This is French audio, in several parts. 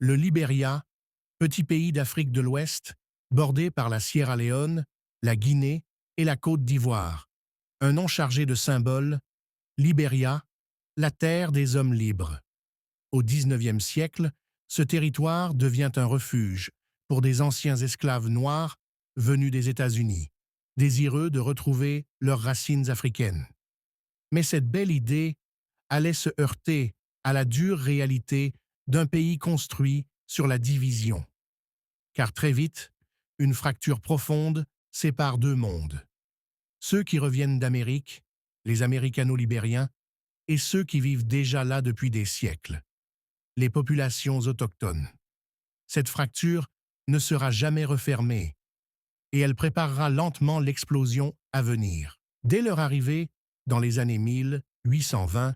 Le Libéria, petit pays d'Afrique de l'Ouest, bordé par la Sierra Leone, la Guinée et la Côte d'Ivoire. Un nom chargé de symboles, Libéria, la terre des hommes libres. Au XIXe siècle, ce territoire devient un refuge pour des anciens esclaves noirs venus des États-Unis, désireux de retrouver leurs racines africaines. Mais cette belle idée allait se heurter à la dure réalité d'un pays construit sur la division. Car très vite, une fracture profonde sépare deux mondes. Ceux qui reviennent d'Amérique, les Américano-libériens, et ceux qui vivent déjà là depuis des siècles, les populations autochtones. Cette fracture ne sera jamais refermée et elle préparera lentement l'explosion à venir. Dès leur arrivée, dans les années 1820,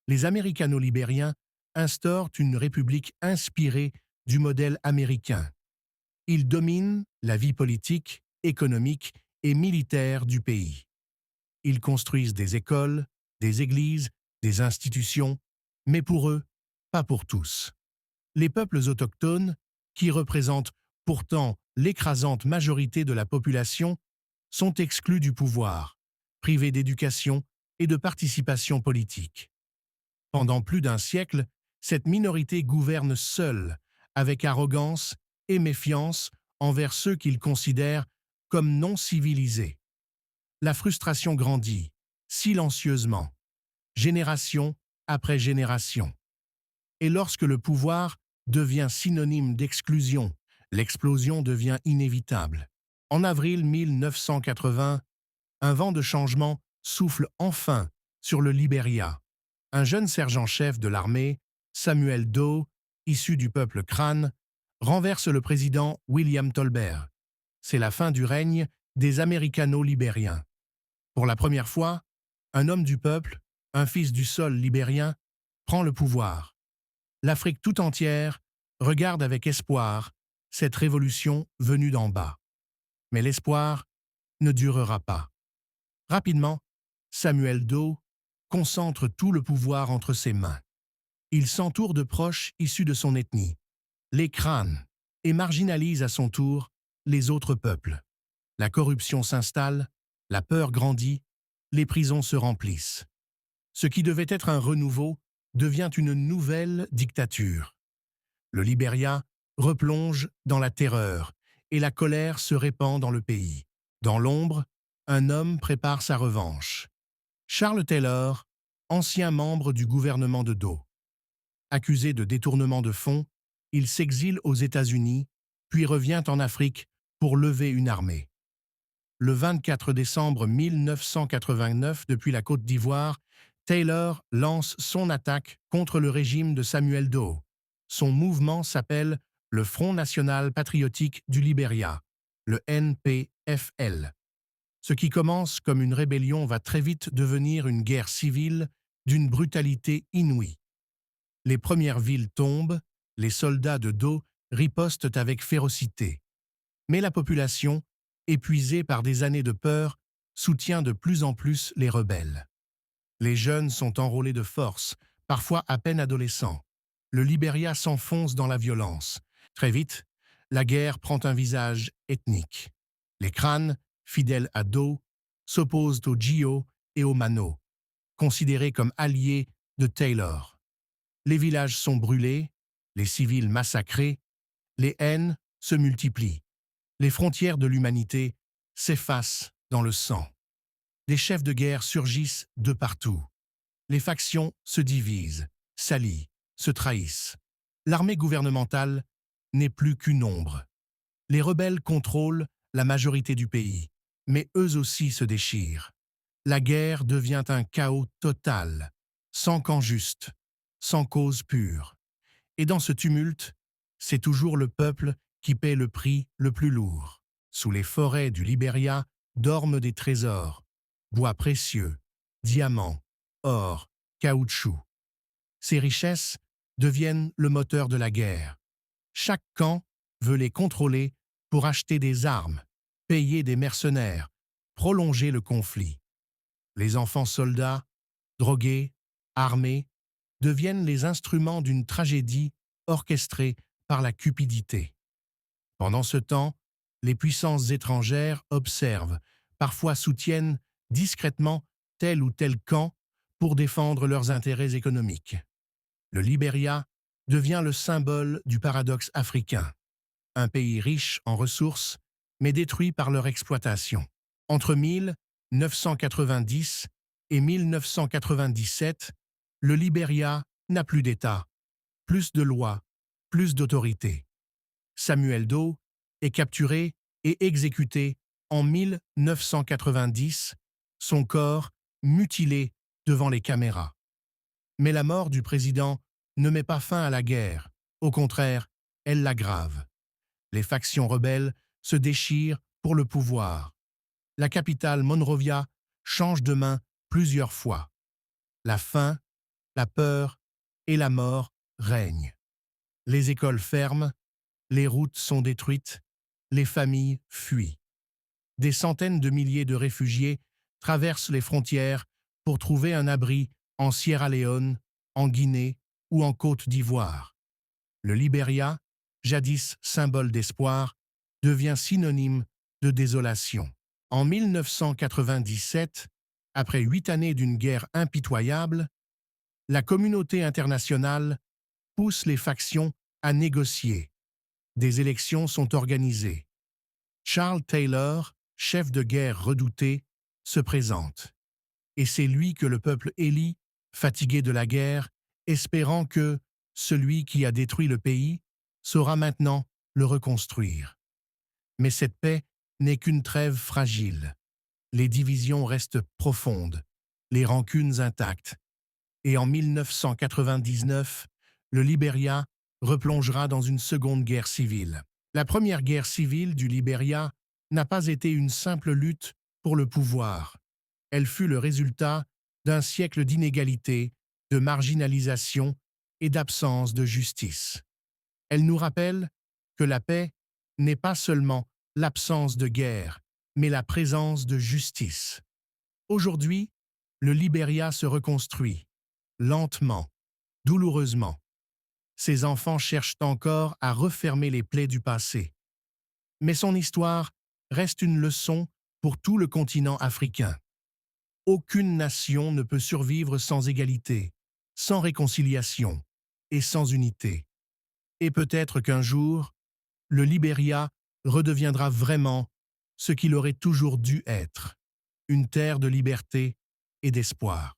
les Américano-libériens instaurent une république inspirée du modèle américain. Ils dominent la vie politique, économique et militaire du pays. Ils construisent des écoles, des églises, des institutions, mais pour eux, pas pour tous. Les peuples autochtones, qui représentent pourtant l'écrasante majorité de la population, sont exclus du pouvoir, privés d'éducation et de participation politique. Pendant plus d'un siècle, cette minorité gouverne seule, avec arrogance et méfiance envers ceux qu'ils considèrent comme non civilisés. La frustration grandit, silencieusement, génération après génération. Et lorsque le pouvoir devient synonyme d'exclusion, l'explosion devient inévitable. En avril 1980, un vent de changement souffle enfin sur le Libéria. Un jeune sergent-chef de l'armée, Samuel Doe, issu du peuple Crâne, renverse le président William Tolbert. C'est la fin du règne des Américano-libériens. Pour la première fois, un homme du peuple, un fils du sol libérien, prend le pouvoir. L'Afrique tout entière regarde avec espoir cette révolution venue d'en bas. Mais l'espoir ne durera pas. Rapidement, Samuel Doe concentre tout le pouvoir entre ses mains. Il s'entoure de proches issus de son ethnie, les Crânes, et marginalise à son tour les autres peuples. La corruption s'installe, la peur grandit, les prisons se remplissent. Ce qui devait être un renouveau devient une nouvelle dictature. Le Libéria replonge dans la terreur et la colère se répand dans le pays. Dans l'ombre, un homme prépare sa revanche. Charles Taylor, ancien membre du gouvernement de Doe. Accusé de détournement de fonds, il s'exile aux États-Unis, puis revient en Afrique pour lever une armée. Le 24 décembre 1989, depuis la Côte d'Ivoire, Taylor lance son attaque contre le régime de Samuel Doe. Son mouvement s'appelle le Front national patriotique du Libéria, le NPFL. Ce qui commence comme une rébellion va très vite devenir une guerre civile d'une brutalité inouïe. Les premières villes tombent, les soldats de Doe ripostent avec férocité. Mais la population, épuisée par des années de peur, soutient de plus en plus les rebelles. Les jeunes sont enrôlés de force, parfois à peine adolescents. Le Libéria s'enfonce dans la violence. Très vite, la guerre prend un visage ethnique. Les Crânes, fidèles à Doe, s'opposent aux Gio et aux Mano, considérés comme alliés de Taylor. Les villages sont brûlés, les civils massacrés, les haines se multiplient. Les frontières de l'humanité s'effacent dans le sang. Des chefs de guerre surgissent de partout. Les factions se divisent, s'allient, se trahissent. L'armée gouvernementale n'est plus qu'une ombre. Les rebelles contrôlent la majorité du pays, mais eux aussi se déchirent. La guerre devient un chaos total, sans camp juste, sans cause pure. Et dans ce tumulte, c'est toujours le peuple qui paie le prix le plus lourd. Sous les forêts du Libéria dorment des trésors, bois précieux, diamants, or, caoutchouc. Ces richesses deviennent le moteur de la guerre. Chaque camp veut les contrôler pour acheter des armes, payer des mercenaires, prolonger le conflit. Les enfants soldats, drogués, armés, deviennent les instruments d'une tragédie orchestrée par la cupidité. Pendant ce temps, les puissances étrangères observent, parfois soutiennent discrètement tel ou tel camp pour défendre leurs intérêts économiques. Le Libéria devient le symbole du paradoxe africain, un pays riche en ressources, mais détruit par leur exploitation. Entre 1990 et 1997, le Libéria n'a plus d'État, plus de lois, plus d'autorité. Samuel Doe est capturé et exécuté en 1990, son corps mutilé devant les caméras. Mais la mort du président ne met pas fin à la guerre, au contraire, elle l'aggrave. Les factions rebelles se déchirent pour le pouvoir. La capitale Monrovia change de main plusieurs fois. La faim, la peur et la mort règnent. Les écoles ferment, les routes sont détruites, les familles fuient. Des centaines de milliers de réfugiés traversent les frontières pour trouver un abri en Sierra Leone, en Guinée ou en Côte d'Ivoire. Le Libéria, jadis symbole d'espoir, devient synonyme de désolation. En 1997, après 8 années d'une guerre impitoyable, la communauté internationale pousse les factions à négocier. Des élections sont organisées. Charles Taylor, chef de guerre redouté, se présente. Et c'est lui que le peuple élit, fatigué de la guerre, espérant que celui qui a détruit le pays saura maintenant le reconstruire. Mais cette paix n'est qu'une trêve fragile. Les divisions restent profondes, les rancunes intactes. Et en 1999, le Libéria replongera dans une seconde guerre civile. La première guerre civile du Libéria n'a pas été une simple lutte pour le pouvoir. Elle fut le résultat d'un siècle d'inégalité, de marginalisation et d'absence de justice. Elle nous rappelle que la paix n'est pas seulement l'absence de guerre, mais la présence de justice. Aujourd'hui, le Libéria se reconstruit, lentement, douloureusement. Ses enfants cherchent encore à refermer les plaies du passé. Mais son histoire reste une leçon pour tout le continent africain. Aucune nation ne peut survivre sans égalité, sans réconciliation et sans unité. Et peut-être qu'un jour, le Libéria redeviendra vraiment ce qu'il aurait toujours dû être, une terre de liberté et d'espoir.